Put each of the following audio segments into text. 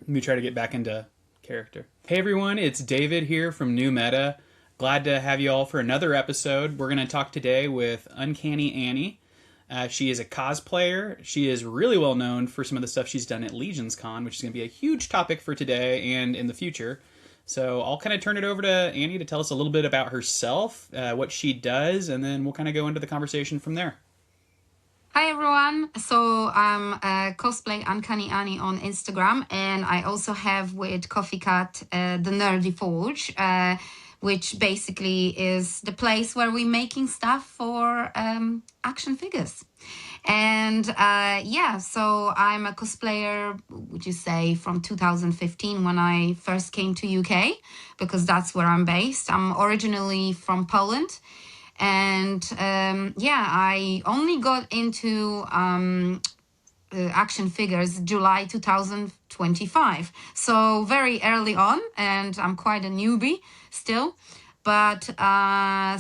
me try to get back into character. Hey everyone, it's David here from New Meta. Glad to have you all for another episode. We're going to talk today with Uncanny Annie. She is a cosplayer. She is really well known for some of the stuff she's done at LegionCon, which is going to be a huge topic for today and in the future. So I'll kind of turn it over to Annie to tell us a little bit about herself, what she does, and then we'll kind of go into the conversation from there. Hi everyone, so I'm cosplay Uncanny Annie on Instagram, and I also have with Coffeecat the Nerdy Forge, which basically is the place where we're making stuff for action figures. And so I'm a cosplayer, would you say, from 2015 when I first came to UK, because that's where I'm based. I'm originally from Poland. And I only got into action figures July 2025. So very early on, and I'm quite a newbie still. But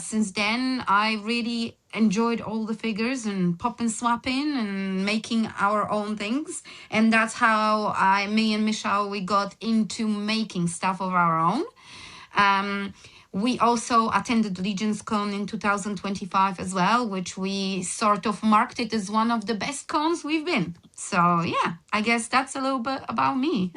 since then, I really enjoyed all the figures and pop and swapping and making our own things. And that's how me and Michelle, we got into making stuff of our own. We also attended LegionCon in 2025 as well, which we sort of marked it as one of the best cons we've been. So yeah, I guess that's a little bit about me.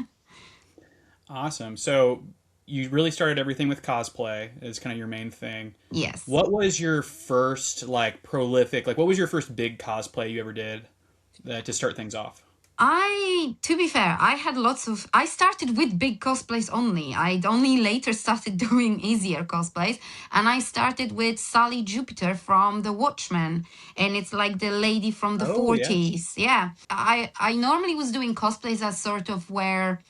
Awesome. So you really started everything with cosplay as kind of your main thing. Yes. What was your first what was your first big cosplay you ever did to start things off? To be fair, I started with big cosplays only. I'd only later started doing easier cosplays. And I started with Sally Jupiter from the Watchmen. And it's like the lady from the 40s. Yeah. I normally was doing cosplays as sort of where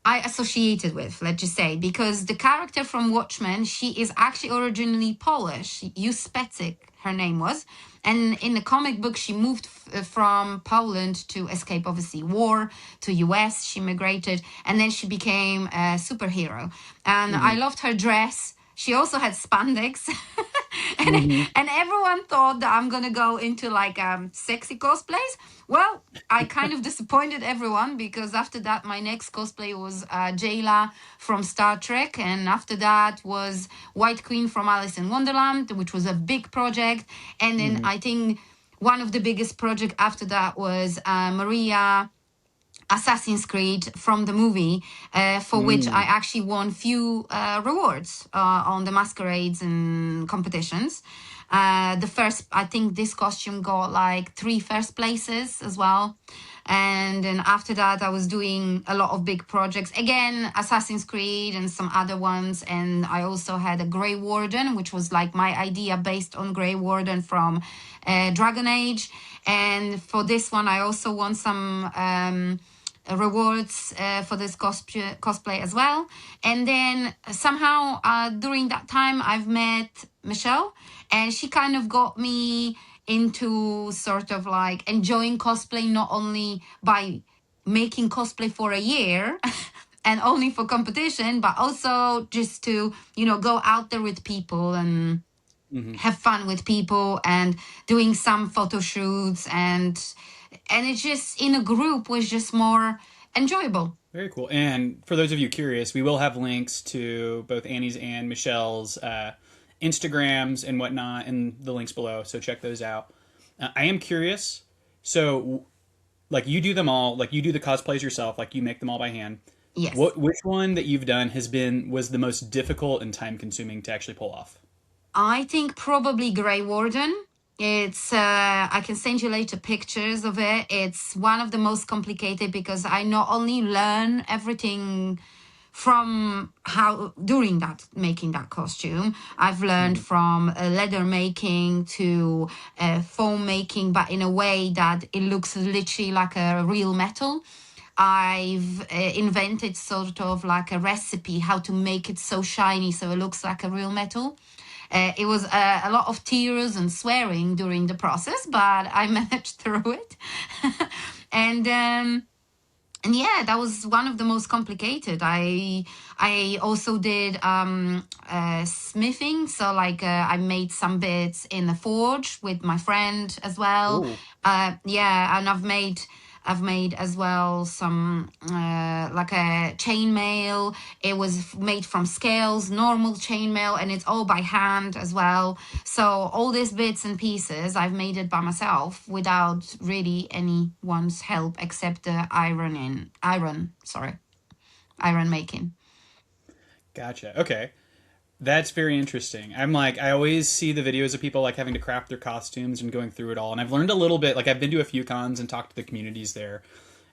I associated with, let's just say, because the character from Watchmen, she is actually originally Polish. Juspecik, her name was. And in the comic book, she moved from Poland to escape, obviously, war, to US. She migrated, and then she became a superhero. And I loved her dress. She also had spandex. And everyone thought that I'm going to go into sexy cosplays. Well, I kind of disappointed everyone, because after that, my next cosplay was Jayla from Star Trek. And after that was White Queen from Alice in Wonderland, which was a big project. And then I think one of the biggest projects after that was Maria Assassin's Creed from the movie, for which I actually won few rewards on the masquerades and competitions. I think this costume got 3 first places as well. And then after that, I was doing a lot of big projects. Again, Assassin's Creed and some other ones. And I also had a Grey Warden, which was my idea based on Grey Warden from Dragon Age. And for this one, I also won some rewards for this cosplay as well. And then somehow during that time, I've met Michelle, and she kind of got me into sort of enjoying cosplay, not only by making cosplay for a year and only for competition, but also just to, go out there with people and have fun with people and doing some photo shoots, and it just in a group was just more enjoyable. Very cool. And for those of you curious, we will have links to both Annie's and Michelle's Instagrams and whatnot in the links below, so check those out. I am curious, so you do them all, you do the cosplays yourself, you make them all by hand. Yes. Which one that you've done was the most difficult and time consuming to actually pull off? I think probably Grey Warden. It's I can send you later pictures of it. It's one of the most complicated, because I not only learn everything from how during that making that costume, I've learned from leather making to foam making, but in a way that it looks literally like a real metal. I've invented sort of a recipe how to make it so shiny so it looks like a real metal. It was a lot of tears and swearing during the process, but I managed through it. and yeah, that was one of the most complicated. I also did smithing, so I made some bits in the forge with my friend as well. And I've made I've made as well some like a chainmail. It was made from scales, normal chainmail, and it's all by hand as well. So all these bits and pieces, I've made it by myself without really anyone's help except the iron making. Gotcha. Okay. That's very interesting. I'm like, I always see the videos of people like having to craft their costumes and going through it all. And I've learned a little bit, like I've been to a few cons and talked to the communities there.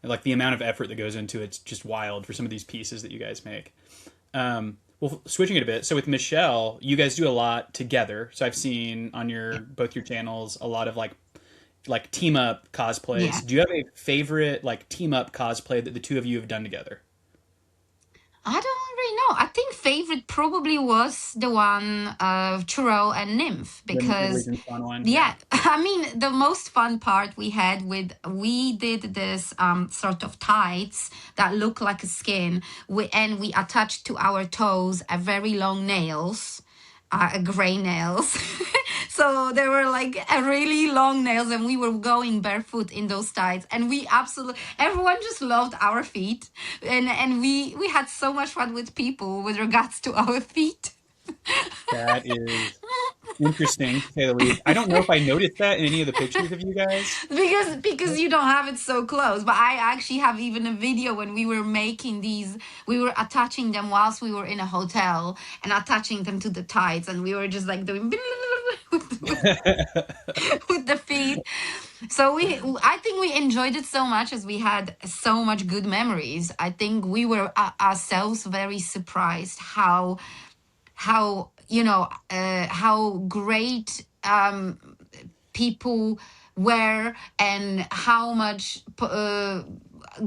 And like the amount of effort that goes into it's just wild for some of these pieces that you guys make. Well, switching it a bit. So with Michelle, you guys do a lot together. So I've seen on your both your channels a lot of like team up Yeah. cosplays. Do you have a favorite like team up cosplay that the two of you have done together? I don't really know. I think favorite probably was the one of Churel and Nymph The Mythic because Legions one, yeah. yeah, I mean the most fun part we did this sort of tights that look like a skin and we attached to our toes a very long nails, gray nails. So they were like a really long nails, and we were going barefoot in those tights, and we absolutely everyone just loved our feet, and we had so much fun with people with regards to our feet. That is interesting, to say the least. I don't know if I noticed that in any of the pictures of you guys. Because you don't have it so close, but I actually have even a video when we were making these, we were attaching them whilst we were in a hotel and attaching them to the tights, and we were just like doing with the feet. So I think we enjoyed it so much as we had so much good memories. I think we were ourselves very surprised how how great people were, and how much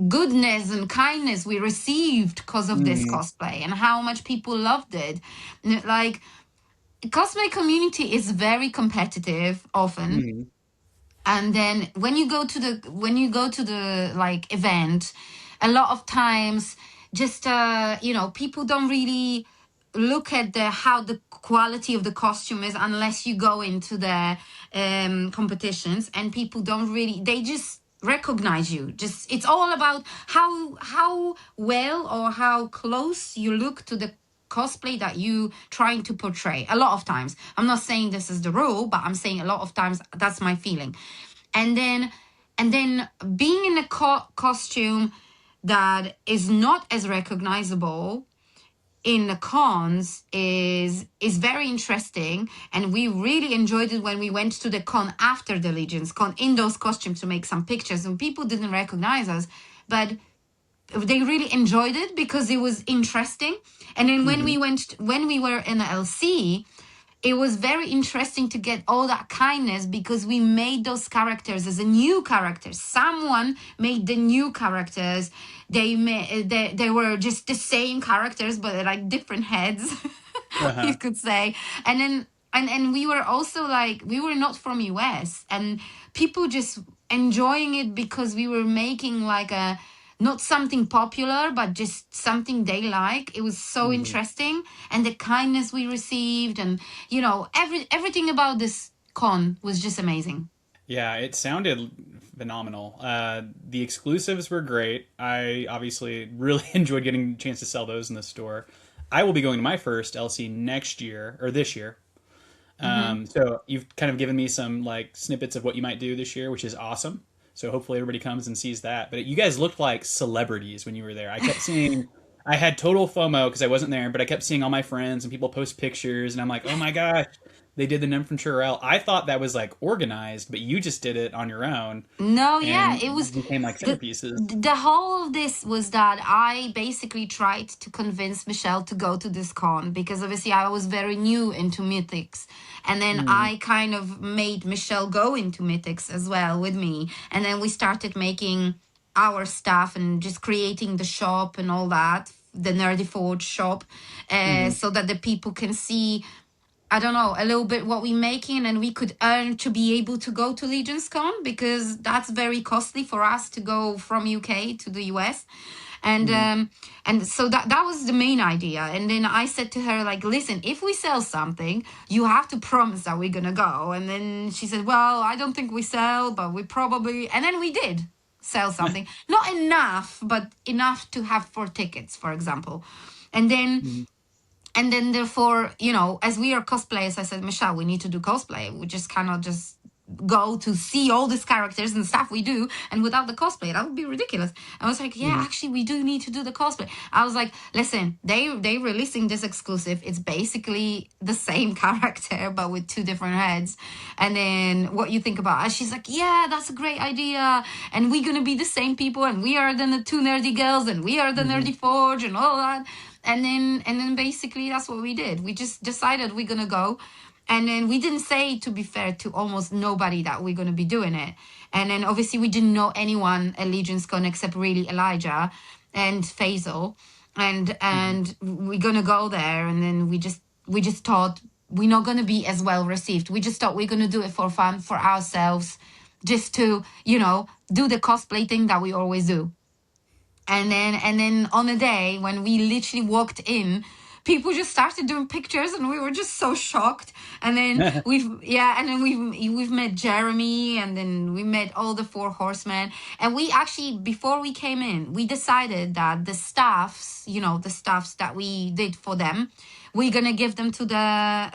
goodness and kindness we received because of this Mm, cosplay, and how much people loved it. Like, cosplay community is very competitive often, mm, and then when you go to the like event, a lot of times just people don't really look at the how the quality of the costume is unless you go into the competitions, and people don't really, they just recognize you. Just, it's all about how well or how close you look to the cosplay that you trying to portray. A lot of times, I'm not saying this is the rule, but I'm saying a lot of times that's my feeling. And then and then being in a costume that is not as recognizable in the cons is very interesting, and we really enjoyed it when we went to the con after the Legions Con in those costumes to make some pictures, and people didn't recognize us, but they really enjoyed it because it was interesting. And then mhm. when we were in the LC, it was very interesting to get all that kindness because we made those characters as a new characters. Someone made the new characters. They were just the same characters but like different heads, you Uh-huh. could say. And then and we were also like, we were not from US, and people just enjoying it because we were making like a, not something popular but just something they like. It was so Mhm. interesting, and the kindness we received, and everything about this con was just amazing. Yeah, it sounded phenomenal. The exclusives were great. I obviously really enjoyed getting a chance to sell those in the store. I will be going to my first LC next year or this year. Hmm. So you've kind of given me some like snippets of what you might do this year, which is awesome. So hopefully everybody comes and sees that. But you guys looked like celebrities when you were there. I kept seeing, I had total FOMO because I wasn't there, but I kept seeing all my friends and people post pictures, and I'm like, oh my gosh, they did the Nymph and Churel. I thought that was like organized, but you just did it on your own No, yeah, and it was became like the centerpieces. the whole of this was that I basically tried to convince Michelle to go to this con because obviously I was very new into mythics, and then Mm, I kind of made Michelle go into mythics as well with me, and then we started making our stuff and just creating the shop and all that, the Nerdy Forge shop, mm, so that the people can see, I don't know, a little bit what we're making, and we could earn to be able to go to Legion's Con because that's very costly for us to go from UK to the US. And mm. so that was the main idea. And then I said to her, like, listen, if we sell something, you have to promise that we're gonna go. And then she said, well, I don't think we sell, but we probably, and then we did. sell something. Not enough, but enough to have 4 tickets, for example. And then therefore, as we are cosplayers, I said, Michelle, we need to do cosplay. We just cannot just go to see all these characters and stuff we do, and without the cosplay, that would be ridiculous. I was like, yeah, actually we do need to do the cosplay. I was like, listen, they releasing this exclusive. It's basically the same character but with 2 different heads. And then what you think about it? She's like, yeah, that's a great idea, and we're gonna be the same people, and we are the 2 nerdy girls, and we are the nerdy forge and all that. And then basically that's what we did. We just decided we're gonna go. And then we didn't say, to be fair, to almost nobody that we're going to be doing it. And then obviously we didn't know anyone at LegionCon except really Elijah and Faisal. And we're going to go there. And then we just thought we're not going to be as well received. We just thought we're going to do it for fun, for ourselves, just to, do the cosplay thing that we always do. And then on a day when we literally walked in, people just started doing pictures, and we were just so shocked. And then we've met Jeremy, and then we met all the 4 horsemen. And we actually, before we came in, we decided that the staffs that we did for them, we're gonna give them to the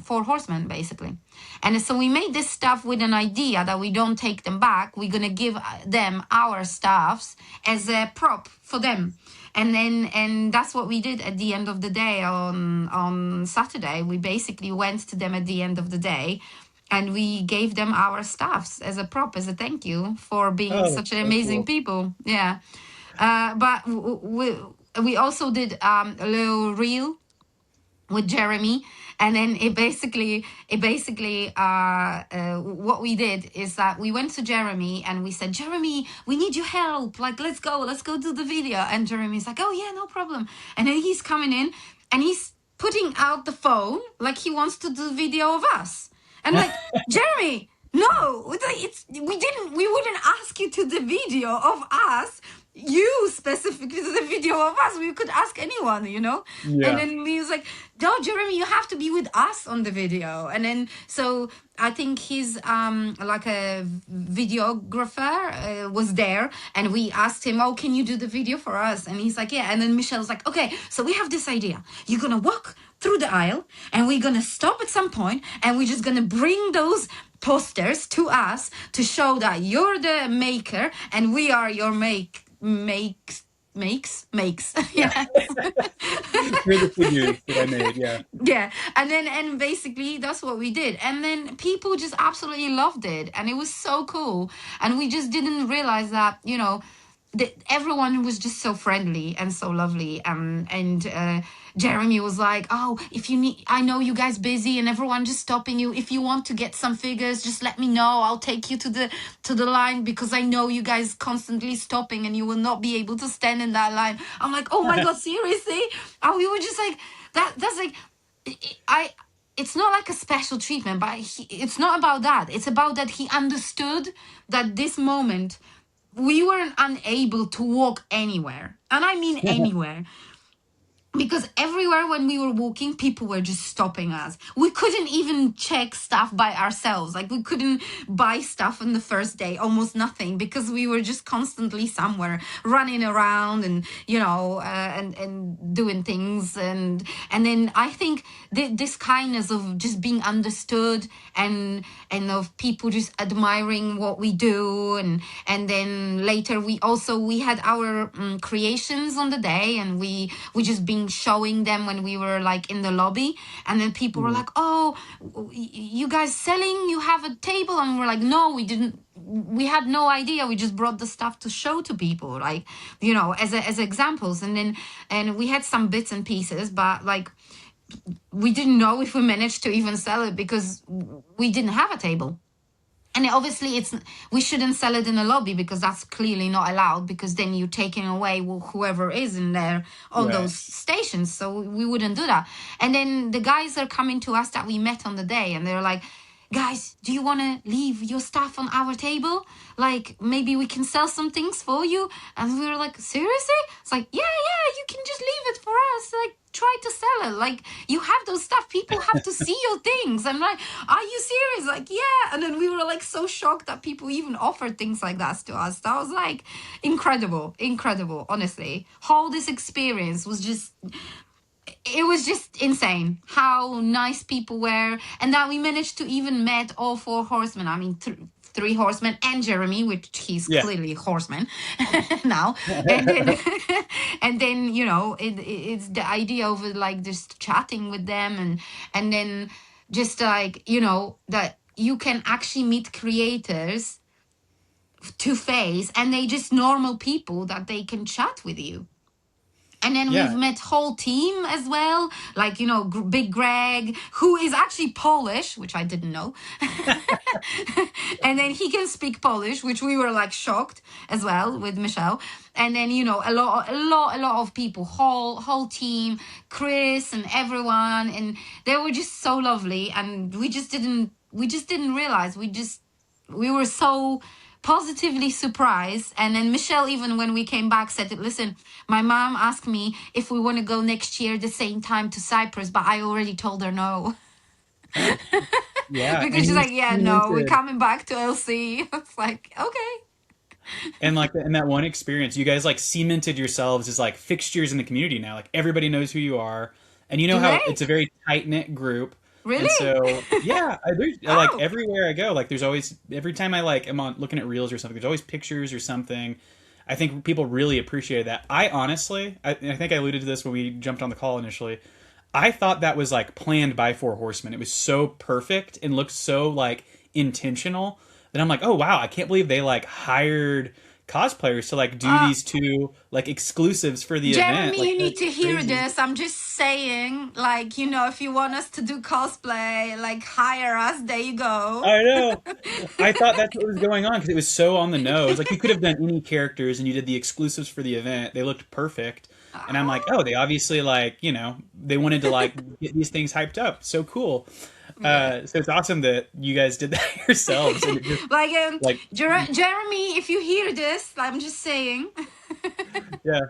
4 horsemen, basically. And so we made this stuff with an idea that we don't take them back. We're gonna give them our staffs as a prop for them. And that's what we did at the end of the day on Saturday. We basically went to them at the end of the day, and we gave them our staffs as a prop, as a thank you for being such an amazing people. Yeah. But we also did a little reel with Jeremy. And then it basically what we did is that we went to Jeremy and we said, Jeremy, we need your help. Like, let's go do the video. And Jeremy's like, oh yeah, no problem. And then he's coming in and he's putting out the phone like he wants to do video of us. And like, Jeremy, no, we wouldn't ask you to the video of us. You specifically to the video of us. We could ask anyone, Yeah. And then he was like, no, Jeremy, you have to be with us on the video. And then so I think he's like a videographer was there, and we asked him, oh, can you do the video for us? And he's like, yeah. And then Michelle's like, okay, so we have this idea. You're gonna walk through the aisle, and we're gonna stop at some point, and we're just gonna bring those posters to us to show that you're the maker and we are your makes. Yeah. You're the figures that I made, yeah. Yeah. And basically that's what we did. And then people just absolutely loved it. And it was so cool. And we just didn't realize that, everyone was just so friendly and so lovely. And Jeremy was like, oh, if you need, I know you guys busy and everyone just stopping you. If you want to get some figures, just let me know. I'll take you to the line, because I know you guys constantly stopping and you will not be able to stand in that line. I'm like, oh my God, seriously? And we were just like, that's like, it's not like a special treatment, but it's not about that. It's about that he understood that this moment we weren't unable to walk anywhere. And I mean anywhere. Because everywhere when we were walking, people were just stopping us. We couldn't even check stuff by ourselves. Like, we couldn't buy stuff on the first day, almost nothing, because we were just constantly somewhere running around and, and doing things. And then I think this kindness of just being understood and of people just admiring what we do. And then later we had our creations on the day, and we just been showing them when we were like in the lobby, and then people were like, oh, you guys selling, you have a table? And we're like, no, we didn't, we had no idea, we just brought the stuff to show to people, like, as examples. And we had some bits and pieces, but like we didn't know if we managed to even sell it because we didn't have a table. And obviously we shouldn't sell it in a lobby, because that's clearly not allowed, because then you're taking away whoever is in there on those stations. So we wouldn't do that. And then the guys are coming to us that we met on the day, and they're like, guys, do you want to leave your stuff on our table? Like, maybe we can sell some things for you. And we were like, seriously? It's like, yeah, you can just leave it for us. Like, try to sell it. Like, you have those stuff. People have to see your things. I'm like, are you serious? Like, yeah. And then we were like so shocked that people even offered things like that to us. That was like incredible, honestly. Whole this experience was just, it was just insane how nice people were, and that we managed to even met all four horsemen. I mean, three horsemen and Jeremy, which he's clearly a horseman now. And then, and then it's the idea of like just chatting with them, and then just like that you can actually meet creators to face, and they just normal people that they can chat with you. And then we've met whole team as well, like, Big Greg, who is actually Polish, which I didn't know. And then he can speak Polish, which we were like shocked as well with Michelle. And then, a lot of people, whole team, Chris and everyone. And they were just so lovely. And we just didn't realize, we were so positively surprised. And then Michelle, even when we came back, said, listen, my mom asked me if we want to go next year the same time to Cyprus, but I already told her no. Yeah. Because she's like, yeah, no, we're coming back to LC. It's like, okay. And like in that one experience, you guys like cemented yourselves as like fixtures in the community now. Like everybody knows who you are. And you know how it's a very tight-knit group. Really? And so, yeah, like everywhere I go, like there's always, every time I like am on looking at reels or something, there's always pictures or something. I think people really appreciated that. I honestly, I think I alluded to this when we jumped on the call initially. I thought that was like planned by Four Horsemen. It was so perfect and looked so like intentional that I'm like, oh wow, I can't believe they like hired cosplayers to like do these two like exclusives for the event. Jeremy, you need to hear this. I'm just saying, like, if you want us to do cosplay, like, hire us. There you go. I know. I thought that's what was going on because it was so on the nose. Like you could have done any characters and you did the exclusives for the event. They looked perfect. And I'm like, oh, they obviously like, they wanted to like get these things hyped up. So cool. So it's awesome that you guys did that yourselves. And it just, Jeremy, if you hear this, I'm just saying. Yeah.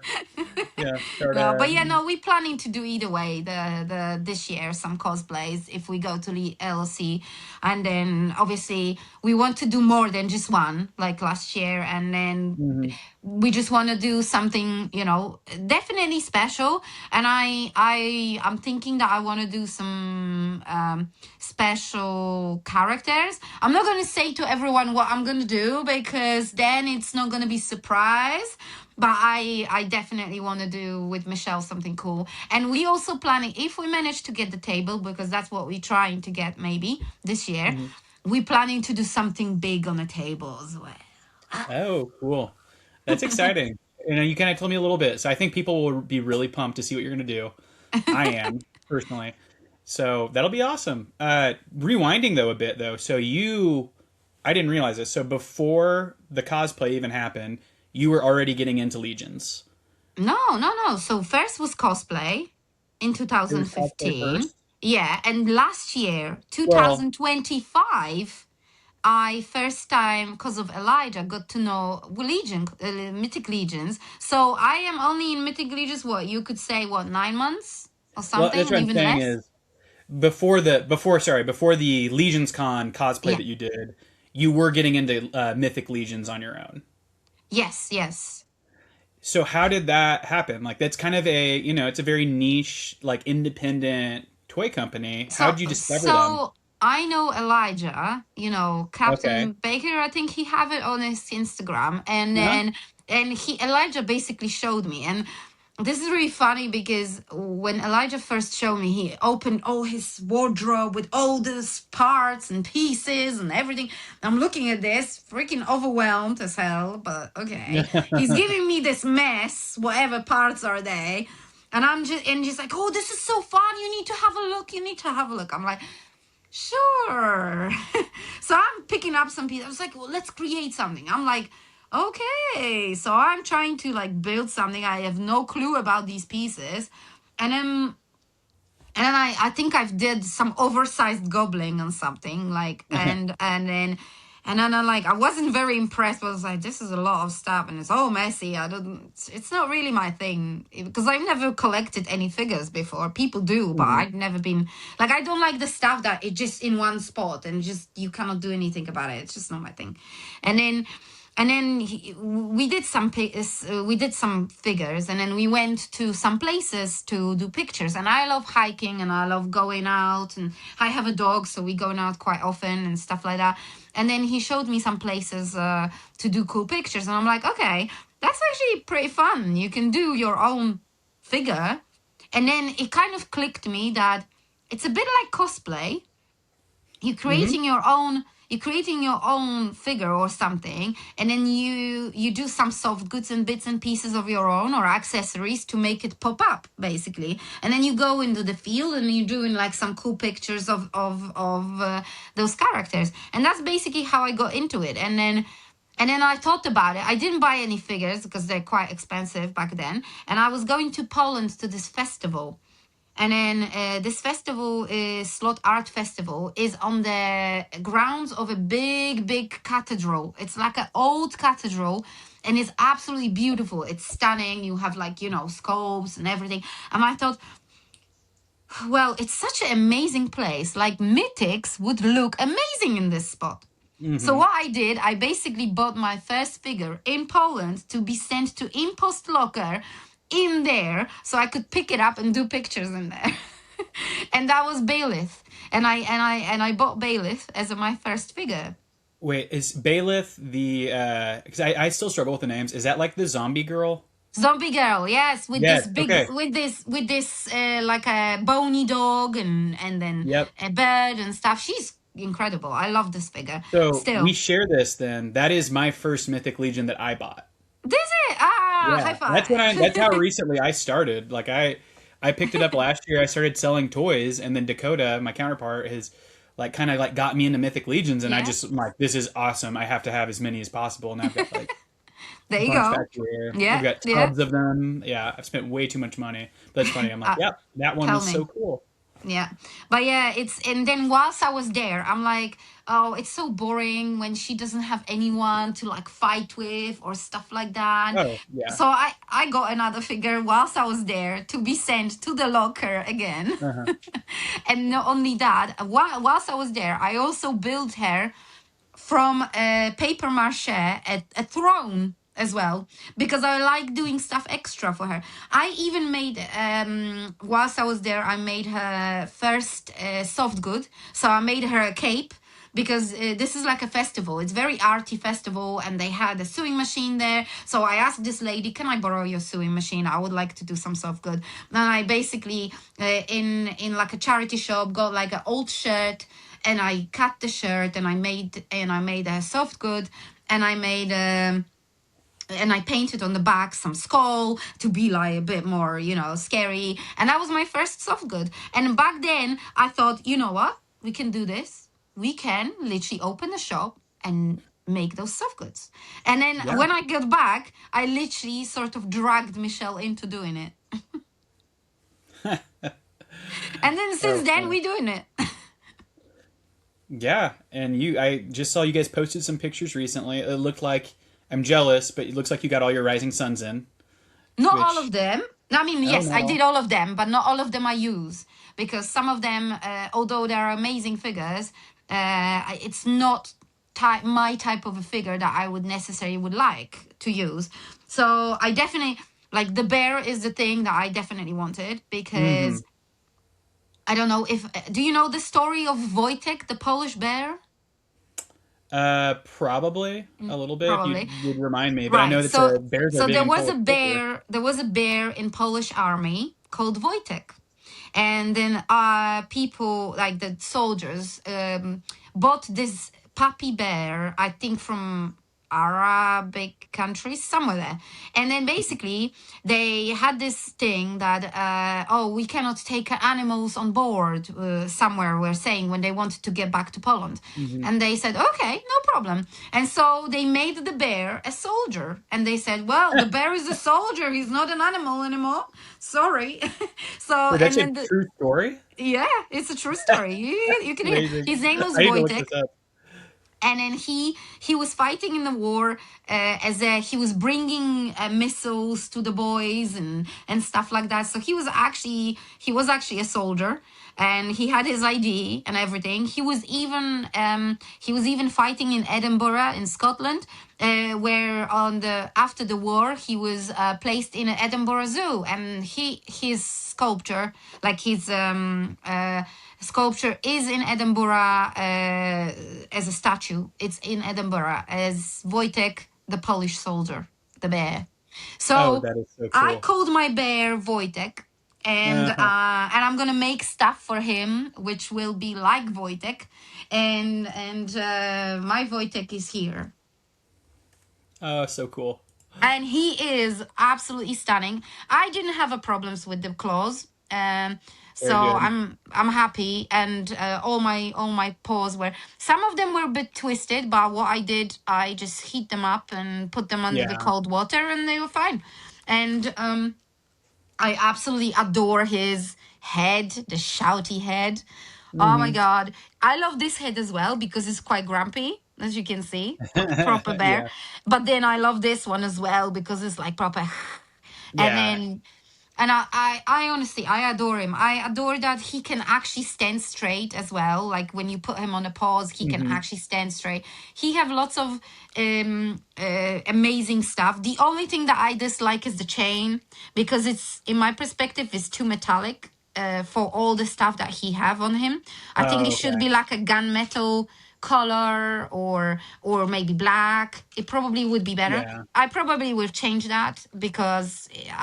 We're planning to do either way. The this year some cosplays if we go to the LLC, and then obviously we want to do more than just one like last year, and then we just want to do something definitely special. And I'm thinking that I want to do some special characters. I'm not going to say to everyone what I'm going to do because then it's not going to be surprise. But I definitely want to do with Michelle something cool. And we also planning, if we manage to get the table, because that's what we're trying to get maybe this year, we're planning to do something big on the table as well. Oh, cool. That's exciting. You kind of told me a little bit. So I think people will be really pumped to see what you're going to do. I am, personally. So that'll be awesome. Rewinding, though, a bit, though. So I didn't realize this. So before the cosplay even happened, you were already getting into Legions. No. So first was cosplay in 2015. Yeah, and last year, 2025, I first time, because of Elijah, got to know Mythic Legions. So I am only in Mythic Legions, you could say, 9 months or something, well, that's what even I'm saying less? is, before the LegionsCon cosplay that you did, you were getting into Mythic Legions on your own. Yes. So how did that happen? Like that's kind of it's a very niche, like independent toy company. How did you discover them? So I know Elijah, Captain Baker. I think he have it on his Instagram, and then Elijah basically showed me. And this is really funny because when Elijah first showed me, he opened all his wardrobe with all these parts and pieces and everything. I'm looking at this, freaking overwhelmed as hell, but okay. He's giving me this mess, whatever parts are there. And he's like, oh, this is so fun. You need to have a look. I'm like, sure. So I'm picking up some pieces. I was like, well, let's create something. I'm like, okay, so I'm trying to like build something. I have no clue about these pieces, and then I think I've did some oversized goblin on something like, and then And then I wasn't very impressed. I was like, this is a lot of stuff and it's all messy. It's not really my thing because I've never collected any figures before. People do, but I've never been I don't like the stuff that it just in one spot and just you cannot do anything about it. It's just not my thing. And then we did some figures, and then we went to some places to do pictures. And I love hiking, and I love going out, and I have a dog, so we going out quite often and stuff like that. And then he showed me some places to do cool pictures, and I'm like, okay, that's actually pretty fun. You can do your own figure. And then it kind of clicked me that it's a bit like cosplay. You're creating your own figure or something, and then you do some soft goods and bits and pieces of your own or accessories to make it pop up, basically. And then you go into the field and you're doing some cool pictures of those characters. And that's basically how I got into it. And then I thought about it. I didn't buy any figures because they're quite expensive back then. And I was going to Poland to this festival. And then this festival is Slot Art Festival, is on the grounds of a big cathedral. It's like an old cathedral, and it's absolutely beautiful. It's stunning. You have sculpts and everything. And I thought, well, it's such an amazing place. Mythics would look amazing in this spot. So what I did, I basically bought my first figure in Poland to be sent to Impost Locker in there, so I could pick it up and do pictures in there. And that was Bailiff, and I bought Bailiff as my first figure. Wait, is Bailiff the because I still struggle with the names, is that the zombie girl? Zombie girl, yes, with this big with this a bony dog and then a bird and stuff. She's incredible. I love this figure. So we share this then. That is my first Mythic Legion that I bought. This is high five. That's how recently I started. I picked it up last year. I started selling toys, and then Dakota, my counterpart, has got me into Mythic Legions, and I just I'm like, this is awesome. I have to have as many as possible, and I've got there you go. Yeah, I've got tubs of them. Yeah, I've spent way too much money. But it's funny. I'm like, yep, that one was so cool. Yeah, but yeah, and then whilst I was there, I'm like, oh, it's so boring when she doesn't have anyone to fight with or stuff like that. Oh, yeah. So I got another figure whilst I was there to be sent to the locker again. And not only that, whilst I was there, I also built her from paper mache a throne as well, because I like doing stuff extra for her. I even made, whilst I was there, I made her first soft good. So I made her a cape, because this is a festival. It's very arty festival, and they had a sewing machine there. So I asked this lady, can I borrow your sewing machine? I would like to do some soft good. And I basically, in a charity shop, got an old shirt, and I cut the shirt, and I made a soft good, and I made and I painted on the back some skull to be a bit more, scary. And that was my first soft good. And back then I thought, you know what? We can do this. We can literally open a shop and make those soft goods. And then when I got back, I literally sort of dragged Michelle into doing it. And then since then, we're doing it. Yeah. And I just saw you guys posted some pictures recently. It looked like, I'm jealous, but it looks like you got all your Rising Sons in. Not all of them. I mean, yes, I did all of them, but not all of them I use. Because some of them, although they're amazing figures, it's not my type of a figure that I would like to use. So I definitely, the bear is the thing that I definitely wanted, because I don't know do you know the story of Wojtek, the Polish bear? Probably a little bit. Probably. You would remind me, but I know that bears are big in Polish culture. There was a bear in Polish army called Wojtek, and then people the soldiers bought this puppy bear, I think from Arabic countries, somewhere there. And then basically they had this thing that we cannot take animals on board somewhere, we're saying, when they wanted to get back to Poland. And they said, okay, no problem. And so they made the bear a soldier, and they said, well, the bear is a soldier, he's not an animal anymore, sorry. So that's a true story? Yeah, it's a true story. You can hear. His name was Wojtek. And then he was fighting in the war, he was bringing missiles to the boys and stuff like that. So he was actually a soldier, and he had his ID and everything. He was even fighting in Edinburgh in Scotland, where after the war he was placed in an Edinburgh Zoo, and his sculpture, like his sculpture, is in Edinburgh as a statue. It's in Edinburgh as Wojtek, the Polish soldier, the bear. Oh, So that is so I cool. called my bear Wojtek, and I'm gonna make stuff for him, which will be like Wojtek, and my Wojtek is here. Oh, so cool. And he is absolutely stunning. I didn't have a problems with the claws, so Very good. I'm happy. And all my paws were, some of them were a bit twisted, but what I did, I just heat them up and put them under the Yeah. cold water, and they were fine. And I absolutely adore his head, the shouty head. Oh my god, I love this head as well because it's quite grumpy, as you can see, proper bear. Yeah. But then I love this one as well because it's like proper. And Yeah. then, and I honestly, I adore him. I adore that he can actually stand straight as well. Like when you put him on a pause, he can actually stand straight. He have lots of amazing stuff. The only thing that I dislike is the chain, because it's, in my perspective, it's too metallic. For all the stuff that he have on him, I think it Oh, should okay. be like a gunmetal color, or maybe black. It probably would be better. Yeah. I probably will change that because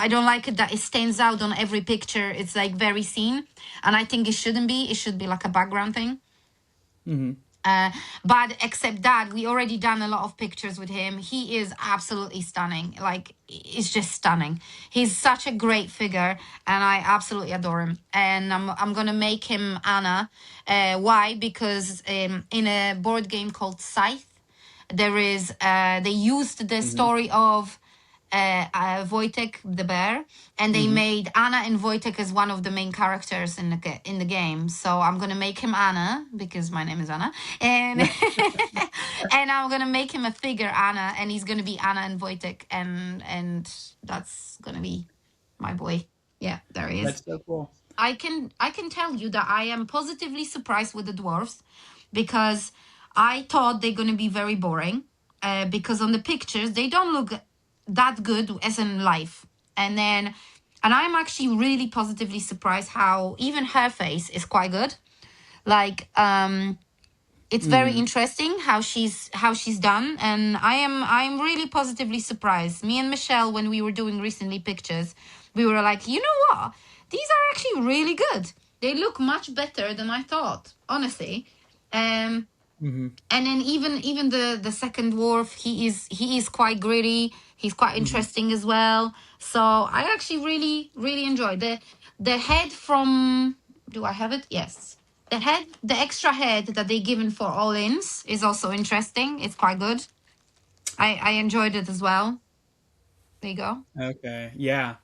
I don't like it that it stands out on every picture. It's like very seen, and I think it shouldn't be. It should be like a background thing. But except that, we already done a lot of pictures with him. He is absolutely stunning. Like, it's just stunning. He's such a great figure, and I absolutely adore him. And I'm gonna make him Anna. Why? Because in a board game called Scythe, there is they used the story of Wojtek the bear, and they made Anna and Wojtek as one of the main characters in the game. So I'm gonna make him Anna because my name is Anna, and and I'm gonna make him a figure Anna, and he's gonna be Anna and Wojtek, and that's gonna be my boy. Yeah, there he is. That's so cool. I can tell you that I am positively surprised with the dwarfs, because I thought they're gonna be very boring. Because on the pictures they don't look that good as in life, and I'm actually really positively surprised how even her face is quite good. Like it's very interesting how she's done, and I'm really positively surprised. Me and Michelle, when we were doing recently pictures, we were like, you know what? These are actually really good. They look much better than I thought, honestly. And then even the second dwarf, he is quite gritty. He's quite interesting as well. So I actually really enjoyed the head from. Do I have it? Yes. The extra head that they given for all ins is also interesting. It's quite good. I enjoyed it as well. There you go. Okay. Yeah.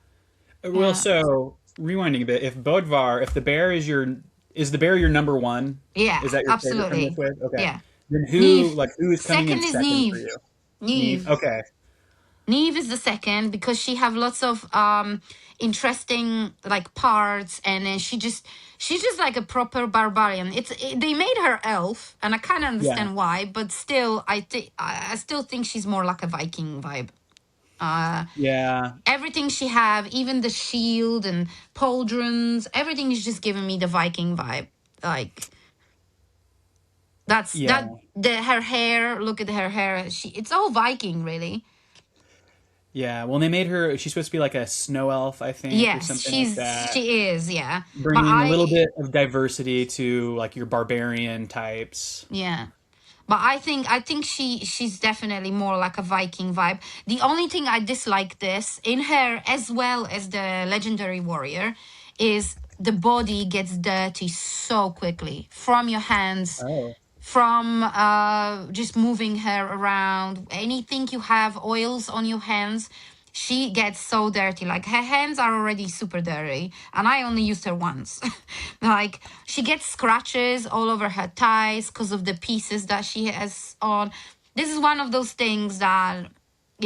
Well, Yeah. so rewinding a bit, if the bear is the bear your number one? Yeah. Is that your favorite from this Absolutely. wave? Okay. Yeah. Then Neve. who is coming in Second is second for Neve. you? Neve. Neve. Okay. Neve is the second because she have lots of interesting like parts, and then she's just like a proper barbarian. They made her elf, and I kind of understand why, but still I still think she's more like a Viking vibe. Yeah. Everything she have, even the shield and pauldrons, everything is just giving me the Viking vibe. Like Yeah. her hair. Look at her hair. It's all Viking, really. Yeah. Well, they made her. She's supposed to be like a snow elf, I think, or Yes, something like that. she is, yeah. But Bringing a little bit of diversity to like your barbarian types. yeah. But I think she's definitely more like a Viking vibe. The only thing I dislike this in her, as well as the legendary warrior, is the body gets dirty so quickly from your hands, Oh. from just moving her around. Anything you have oils on your hands, she gets so dirty. Like her hands are already super dirty, and I only used her once. Like she gets scratches all over her thighs because of the pieces that she has on. This is one of those things that,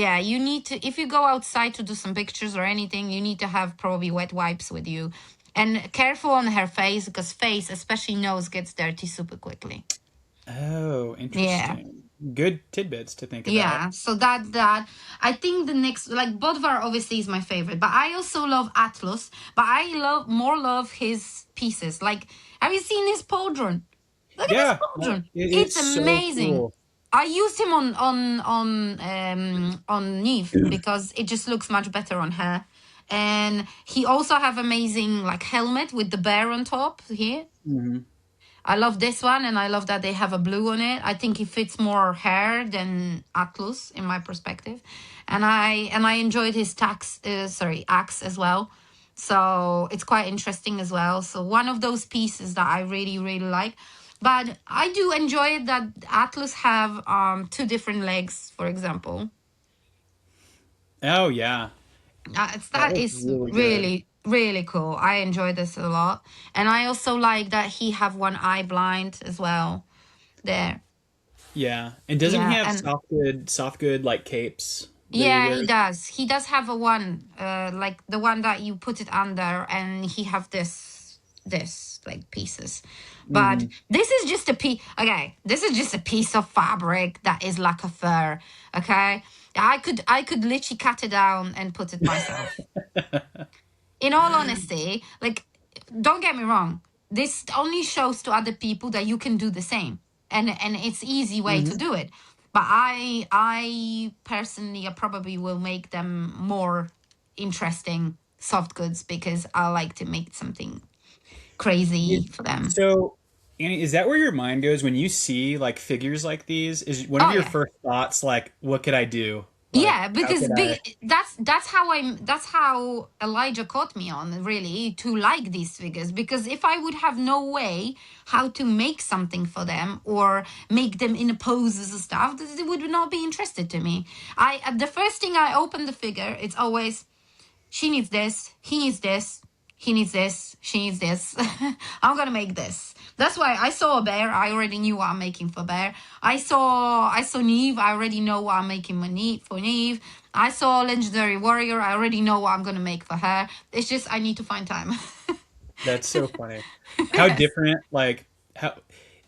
yeah, you need to, if you go outside to do some pictures or anything, you need to have probably wet wipes with you. And careful on her face, because face, especially nose, gets dirty super quickly. Oh, Yeah. interesting. Good tidbits to think about. Yeah, so that I think the next, like, Bodvar obviously is my favorite, but I also love Atlas, but I love his pieces. Like, have you seen his pauldron? Look at this Yeah, pauldron. it's It's so amazing. cool. I used him on Nymph because it just looks much better on her. And he also have amazing like helmet with the bear on top here. Hmm. I love this one, and I love that they have a blue on it. I think it fits more hair than Atlus in my perspective, and I enjoyed his axe as well. So it's quite interesting as well. So one of those pieces that I really like. But I do enjoy it that Atlus have two different legs, for example. Oh yeah, that That looks is really good. really cool. I enjoy this a lot, and I also like that he have one eye blind as well there. Yeah, and doesn't he Yeah, have and soft good like capes that he yeah, he wears? does. He does have a one, like the one that you put it under, and he have this like pieces. But Hmm. this is just a piece. Okay, this is just a piece of fabric that is like a fur. Okay, I could literally cut it down and put it myself. In all honesty, like, don't get me wrong, this only shows to other people that you can do the same, and it's easy way to Hmm. do it. But I personally, I probably will make them more interesting soft goods because I like to make something crazy for them. So, Annie, is that where your mind goes when you see like figures like these? Is one of Oh your yeah. first thoughts like, what could I do? Like, Yeah, how because could I? that's how Elijah caught me on, really, to like these figures, because if I would have no way how to make something for them or make them in poses and stuff, it would not be interested to me. I the first thing I open the figure, it's always she needs this, he needs this, he needs this, she needs this. I'm gonna make this. That's why I saw a bear. I already knew what I'm making for bear. I saw Neve. I already know what I'm making for Neve. I saw legendary warrior. I already know what I'm gonna make for her. It's just I need to find time. That's so funny. How Yes. different, how,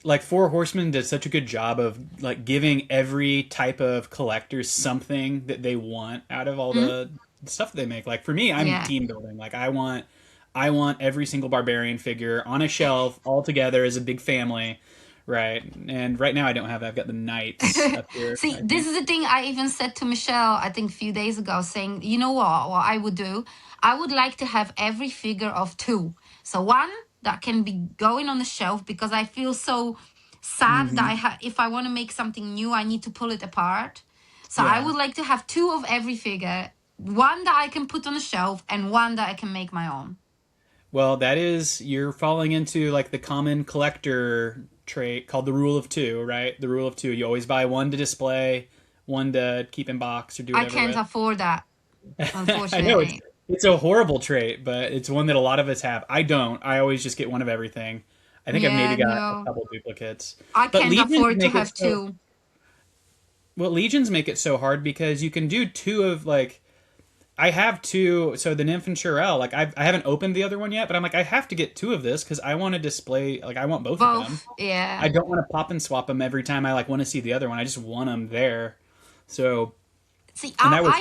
like Four Horsemen did such a good job of like giving every type of collector something that they want out of all Mm? the stuff that they make. Like for me, I'm Yeah. team building. Like I want every single barbarian figure on a shelf all together as a big family, right? And right now I don't have that. I've got the knights up here, See, I this think. is the thing I even said to Michelle, I think a few days ago, saying, you know what I would do? I would like to have every figure of two. So one that can be going on the shelf, because I feel so sad that Hmm. if I want to make something new, I need to pull it apart. So I Yeah. would like to have two of every figure, one that I can put on the shelf and one that I can make my own. Well, that is you're falling into like the common collector trait called the rule of two, right? The rule of two. You always buy one to display, one to keep in box or do I whatever can't with. afford that, I know unfortunately. it's a horrible trait, but it's one that a lot of us have. I don't. I always just get one of everything. I think I've maybe Yeah, got a no, couple duplicates. I But can't legions afford to make it have so two. well, legions make it so hard because you can do two of like I have two. So the Nymph and Churel, like I haven't opened the other one yet, but I'm like I have to get two of this because I want to display. Like I want both of them. Both, yeah. I don't want to pop and swap them every time I like want to see the other one. I just want them there. So See, and that was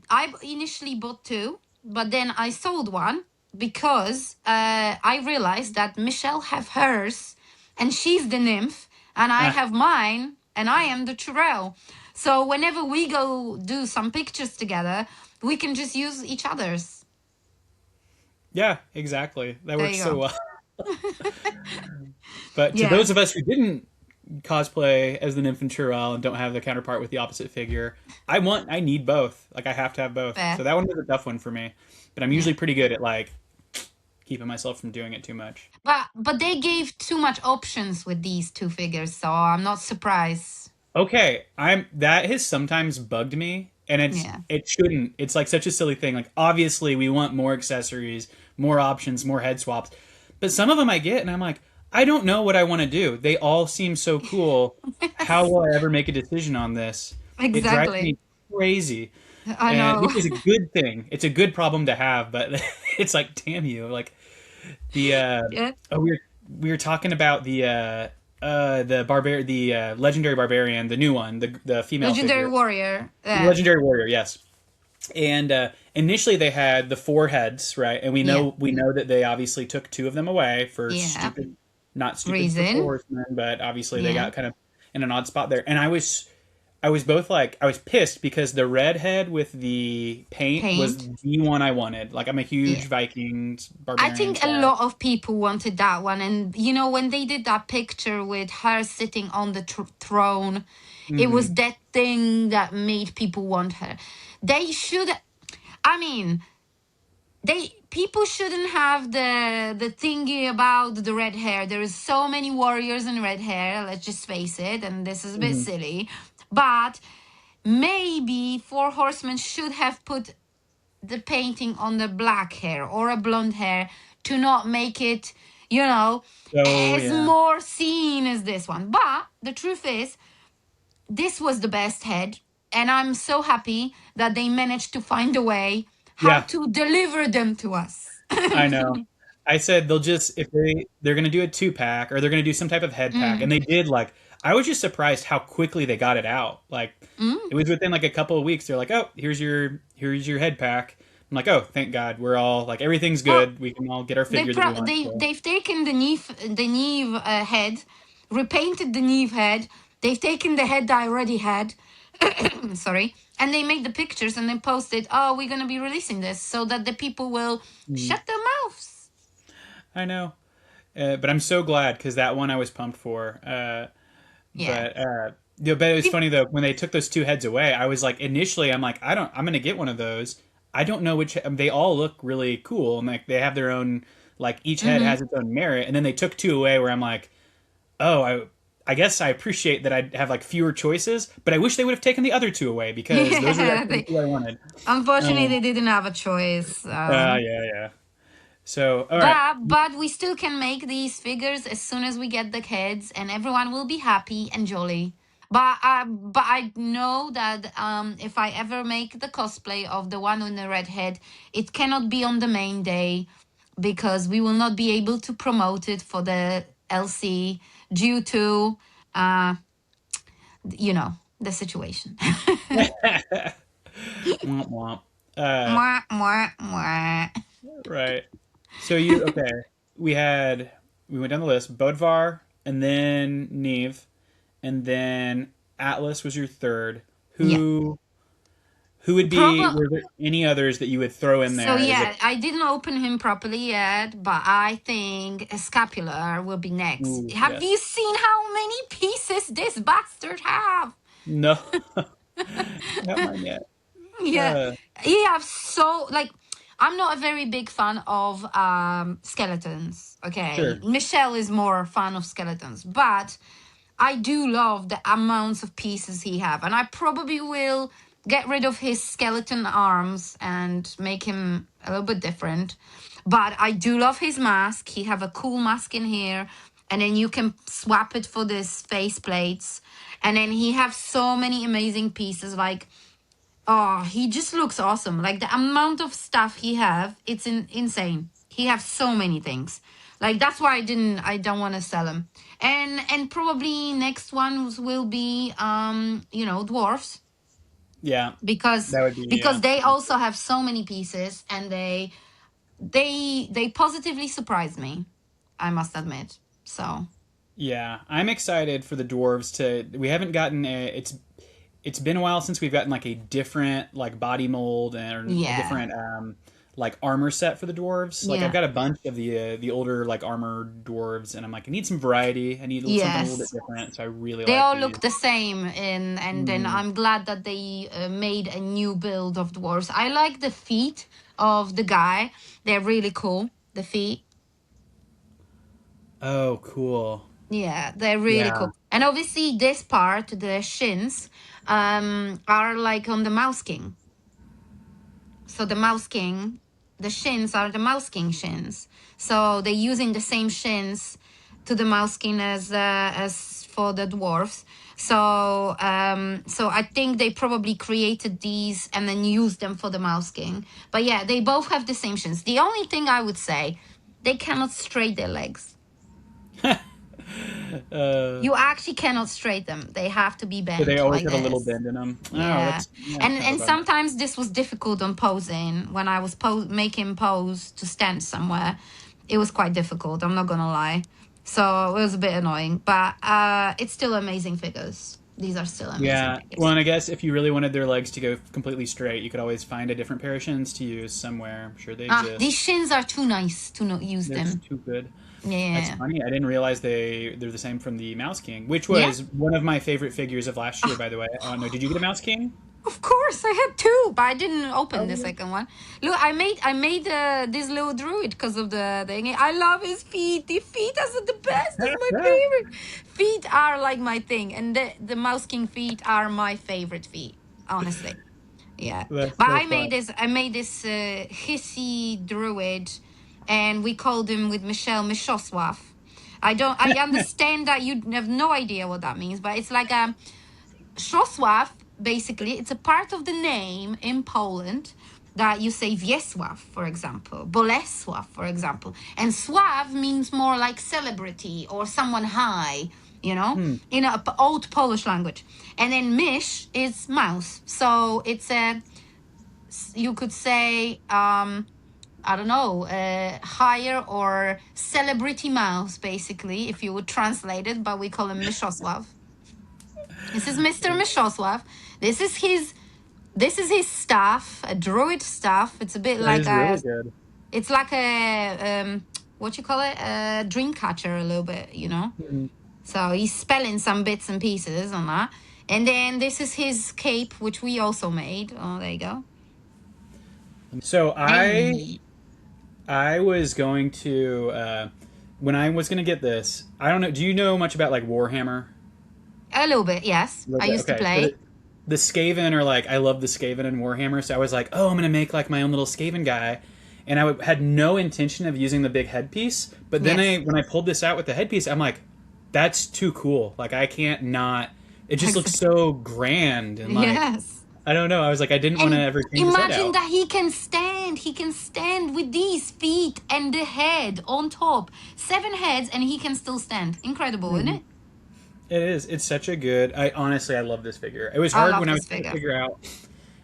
I initially bought two, but then I sold one because I realized that Michelle have hers, and she's the nymph, and I ah have mine, and I am the Churel. So whenever we go do some pictures together, we can just use each other's. yeah, exactly. That There works you so go. well. But to Yeah, those of us who didn't cosplay as the Nymph and Churel and don't have the counterpart with the opposite figure, I need both. Like I have to have both. So fair. that one was a tough one for me. But I'm Yeah. usually pretty good at like keeping myself from doing it too much. But they gave too much options with these two figures, so I'm not surprised. Okay, I'm that has sometimes bugged me, and Yeah. it shouldn't. It's like such a silly thing. Like obviously we want more accessories, more options, more head swaps, but some of them I get and I'm like, I don't know what I want to do. They all seem so cool. How Yes. will I ever make a decision on this? It drives Exactly. me crazy, I and know. which is a good thing. It's a good problem to have, but it's like, damn you, like the Yeah. oh, we were talking about the legendary barbarian, the new one, the female Legendary figure, warrior. the legendary warrior, yes. And initially they had the four heads, right? And Yeah. we know that they obviously took two of them away for Yeah. stupid, not stupid for four Reason. horsemen, but obviously they Yeah. got kind of in an odd spot there. And I was both like I was pissed because the red head with the paint was Paint. the one I wanted. Like I'm a Yeah. huge Vikings I barbarians think a guy. lot of people wanted that one. And, when they did that picture with her sitting on the throne, it Hmm. was that thing that made people want her. They should, I mean, people shouldn't have the thingy about the red hair. There is so many warriors in red hair, let's just face it, and this is a bit Hmm. silly. But maybe Four Horsemen should have put the painting on the black hair or a blonde hair to not make it, So as yeah, more seen as this one. But the truth is, this was the best head, and I'm so happy that they managed to find a way how yeah, to deliver them to us. I know. I said they'll just if they're gonna do a two pack or they're gonna do some type of head pack, and Mm, they did. Like I was just surprised how quickly they got it out. Like mm. it was within like a couple of weeks. They're like, oh, here's your head pack. I'm like, oh, thank God, we're all like everything's Well, good. We can all get our figure that we want. So. they've taken the Neve head, repainted the Neve head. They've taken the head I already had. Sorry, and they made the pictures and they posted. Oh, we're gonna be releasing this so that the people will Mm, shut their mouths. I know, but I'm so glad because that one I was pumped for. Yeah. But yeah, but it was funny though when they took those two heads away. I was like, initially, I'm like, I'm gonna get one of those. I don't know which. They all look really cool, and like they have their own. Like each head Mm-hmm. has its own merit, and then they took two away. Where I'm like, oh, I guess I appreciate that I have like fewer choices, but I wish they would have taken the other two away because those are Yeah. actually the two I wanted. Unfortunately, Um, they didn't have a choice. yeah, yeah. So, all right. But we still can make these figures as soon as we get the kids, and everyone will be happy and jolly. But I know that if I ever make the cosplay of the one with the red head, it cannot be on the main day because we will not be able to promote it for the LC due to uh the situation. Womp womp. Uh, Mwah, mwah, mwah. right. So okay? We had we went down the list. Bodvar, and then Neve, and then Atlas was your third. Yeah. Who would be? Probably. Were there any others that you would throw in So there? Is yeah, it? I didn't open him properly yet, but I think a scapular will be next. Ooh, Have you yes. seen how many pieces this bastard have? No, not mine yet. Yeah, Uh, he have so like. I'm not a very big fan of skeletons. Okay, sure. Michelle is more fan of skeletons, but I do love the amounts of pieces he have, and I probably will get rid of his skeleton arms and make him a little bit different. But I do love his mask. He have a cool mask in here, and then you can swap it for this face plates. And then he have so many amazing pieces. Like, oh, he just looks awesome. Like the amount of stuff he have, it's insane. He have so many things. Like that's why I don't want to sell him. And probably next ones will be dwarfs Yeah, because that would be because they also have so many pieces and they positively surprised me, I must admit. So, yeah. I'm excited for the dwarves to. We haven't gotten a. It's been a while since we've gotten like a different like body mold and a yeah. different like armor set for the dwarves. Like I've Yeah. got a bunch of the older like armored dwarves, and I'm like I need some variety. I need something a little bit Yes. different. So I really They like all these. look the same, and then Mm, I'm glad that they made a new build of dwarves. I like the feet of the guy; they're really cool. The feet, oh, cool. yeah, they're really Yeah. cool. And obviously, this part, the shins, are like on the Mouse King. So the Mouse King, the shins are the Mouse King shins. So they're using the same shins to the Mouse King as for the dwarfs. So so I think they probably created these and then used them for the Mouse King. But yeah, they both have the same shins. The only thing I would say, they cannot straight their legs. You actually cannot straight them. They have to be bent. So they always like have a little this. bend in them. Yeah. And kind of sometimes this was difficult on posing when I was making pose to stand somewhere. It was quite difficult, I'm not gonna lie. So it was a bit annoying, but it's still amazing figures. These are still amazing figures. Well, and I guess if you really wanted their legs to go completely straight, you could always find a different pair of shins to use somewhere. I'm sure they exist. These shins are too nice to not use They're them. too good. Yeah. That's funny. I didn't realize they're the same from the Mouse King, which was one of my favorite figures of last year, by the way. No, did you get a Mouse King? Of course, I had two, but I didn't open the second one. Look, I made this little druid because of the thing. I love his feet. The feet are the best. They're my favorite. Feet are like my thing, and the Mouse King feet are my favorite feet. Honestly, yeah. But so I made this hissy druid, and we called him with Michelle Mishoswaf. I understand that you have no idea what that means, but it's like a Szosław. Basically, it's a part of the name in Poland that you say Wiesław, for example, Bolesław, for example. And Sław means more like celebrity or someone high, you know, in an old Polish language. And then Mish is mouse. So it's you could say, I don't know, higher or celebrity mouse, basically, if you would translate it, but we call him Miszosław. This is Mr. Miszosław. This is his staff, a druid staff. It's a bit like really good. It's like a what you call it, a dream catcher a little bit, you know. Mm-hmm. So he's spelling some bits and pieces on that. And then this is his cape, which we also made. Oh, there you go. So I was going to when I was going to get this. I don't know. Do you know much about like Warhammer? A little bit, yes. I used to play. So the Skaven are like, I love the Skaven in Warhammer, so I was like, oh, I'm going to make like my own little Skaven guy. And I had no intention of using the big headpiece. But then when I pulled this out with the headpiece, I'm like, that's too cool. Like, I can't not. It just looks so grand. And like, I don't know. I was like, I didn't want to ever change his head out. Imagine that he can stand. He can stand with these feet and the head on top. 7 heads, and he can still stand. Incredible, isn't it? It is. It's such a good. I love this figure. It was hard when I was trying to figure out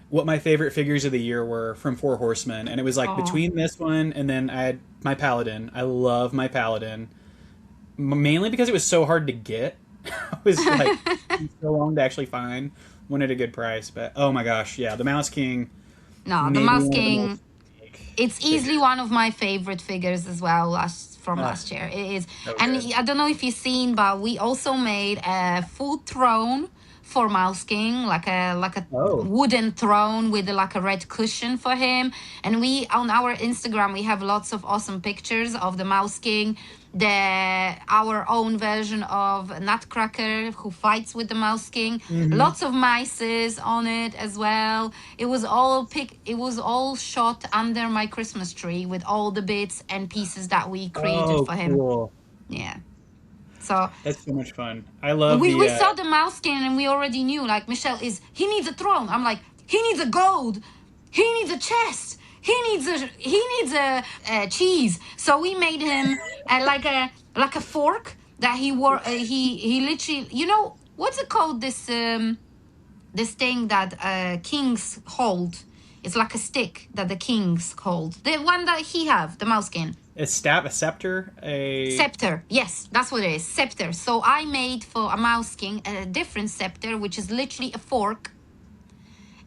what my favorite figures of the year were from Four Horsemen, and it was like between this one and then I had my Paladin. I love my Paladin, mainly because it was so hard to get. It was like so long to actually find one at a good price. But oh my gosh, yeah, the Mouse King. No, the Mouse King. It's easily one of my favorite figures as well. From last year. It is. So and good. I don't know if you've seen, but we also made a full throne for Mouse King, like a wooden throne with like a red cushion for him. And we, on our Instagram, we have lots of awesome pictures of the Mouse King, our own version of Nutcracker who fights with the Mouse King. Lots of mices on it as well. It was all shot under my Christmas tree with all the bits and pieces that we created for him. Cool. Yeah. So that's so much fun. I love. We saw the Mouse King and we already knew, like, Michelle he needs a throne. I'm like, he needs a gold. He needs a chest. He needs a cheese. So we made him like a fork that he wore. He literally, you know, what's it called? This thing that kings hold. It's like a stick that the kings hold. The one that he have, the Mouse King. A staff, a scepter, Scepter. Yes, that's what it is. Scepter. So I made for a Mouse King a different scepter, which is literally a fork.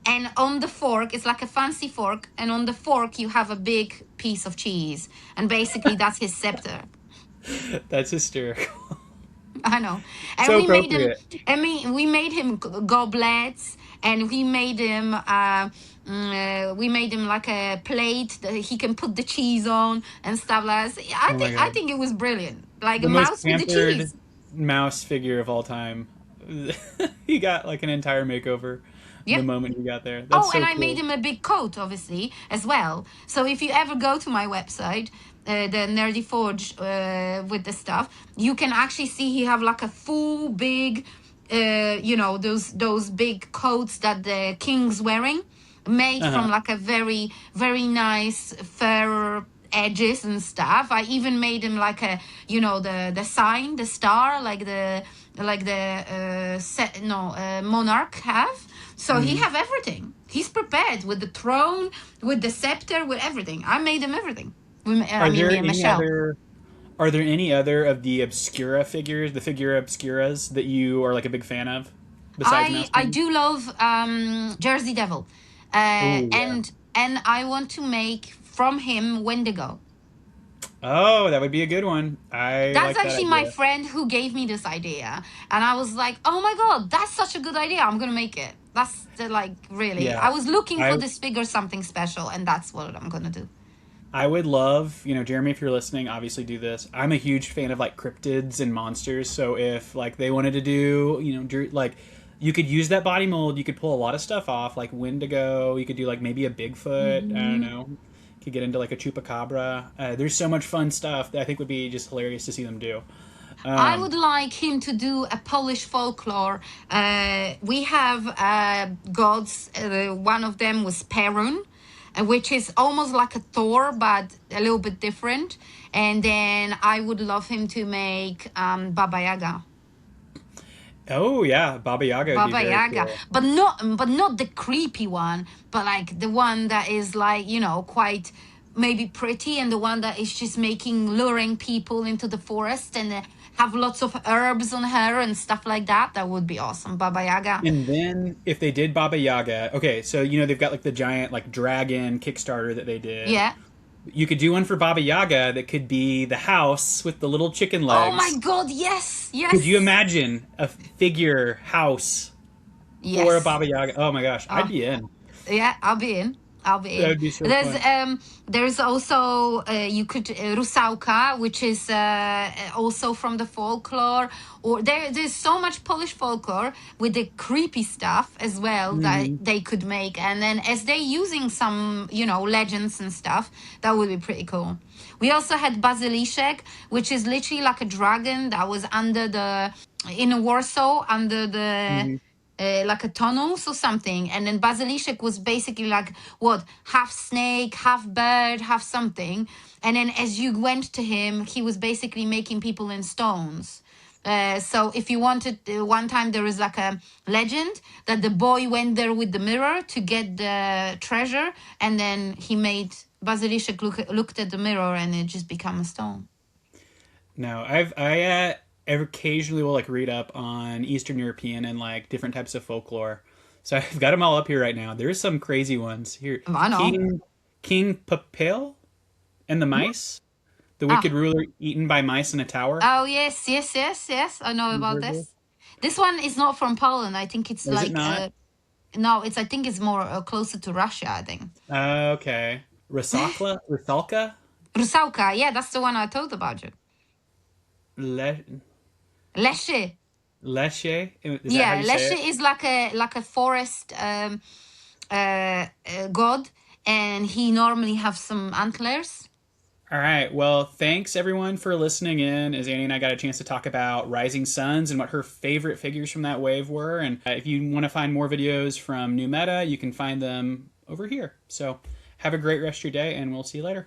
And on the fork, it's like a fancy fork. And on the fork, you have a big piece of cheese. And basically, that's his scepter. That's hysterical. I know. And so we made him goblets. And we made him like a plate that he can put the cheese on and stuff like that. I think it was brilliant. Like a mouse with the cheese. Mouse figure of all time. He got like an entire makeover the Yeah. moment he got there. That's Oh, and so I made cool. him a big coat, obviously, as well. So if you ever go to my website, the Nerdy Forge, with the stuff, you can actually see he have like a full big, those big coats that the king's wearing, made from Uh-huh. like a very very nice fur edges and stuff. I even made him like a, the sign, the star, like the set no monarch have. So he Hmm. have everything. He's prepared with the throne, with the scepter, with everything. I made him everything. I Are mean, there me and any Michelle. other Are there any other of the Obscura figures, the Figura Obscuras, that you are like a big fan of, besides Mouse I King? do love Jersey Devil, Oh yeah. and I want to make from him Wendigo. Oh, that would be a good one. I That's like that actually my idea. friend who gave me this idea, and I was like, "Oh my god, that's such a good idea! I'm gonna make it." That's like really. Yeah. I was looking for I this figure something special, and that's what I'm gonna do. I would love, Jeremy, if you're listening, obviously do this. I'm a huge fan of like cryptids and monsters, so if like they wanted to do, like you could use that body mold, you could pull a lot of stuff off, like Wendigo, you could do like maybe a Bigfoot, I don't Mhm. know. Could get into like a chupacabra. There's so much fun stuff that I think would be just hilarious to see them do. I Um, would like him to do a Polish folklore. We have gods. One of them was Perun, which is almost like a Thor, but a little bit different. And then I would love him to make Baba Yaga. oh yeah, Baba Yaga would be Baba very Yaga, cool. but not the creepy one, but like the one that is like, quite maybe pretty, and the one that is just making luring people into the forest, and have lots of herbs on her and stuff like that. That would be awesome, Baba Yaga. And then if they did Baba Yaga, okay, so they've got like the giant like dragon Kickstarter that they did. Yeah. You could do one for Baba Yaga that could be the house with the little chicken Oh my legs. God. Yes. Could you Yes. imagine a figure house for a Yes. Baba Yaga? Oh my gosh, I'd Oh, be in. yeah, I'll be in. I'll be That in. would be so There's fun. also you could Rusałka, which is also from the folklore. Or there's so much Polish folklore with the creepy stuff as well that Hmm. they could make. And then as they using some legends and stuff, that would be pretty cool. We also had Basilishek, which is literally like a dragon that was in Warsaw under the Hmm. like a tunnels or something. And then Basilishek was basically like what, half snake, half bird, half something. And then as you went to him, he was basically making people in stones. So if you wanted, one time there is like a legend that the boy went there with the mirror to get the treasure, and then he made Basilishek looked at the mirror, and it just became a stone. No, occasionally will like read up on Eastern European and like different types of folklore. So I've got them all up here right now. There's some crazy ones here. I know. King Papil and the mice, the wicked Ah, ruler eaten by mice in a tower. oh yes, yes, yes, yes. I know You've about heard this? this. This one is not from Poland. I think it's Is it like not? no, it's I think it's more closer to Russia. I think Okay. Rusalka? Rusałka. Yeah, that's the one I told about you. Le, Lesie. Leshe? Is that how Yeah, you say it? Lesie is like a forest god, and he normally have some antlers. All right. Well, thanks everyone for listening in as Annie and I got a chance to talk about Rising Sons and what her favorite figures from that wave were. And if you want to find more videos from New Meta, you can find them over here. So have a great rest of your day, and we'll see you later.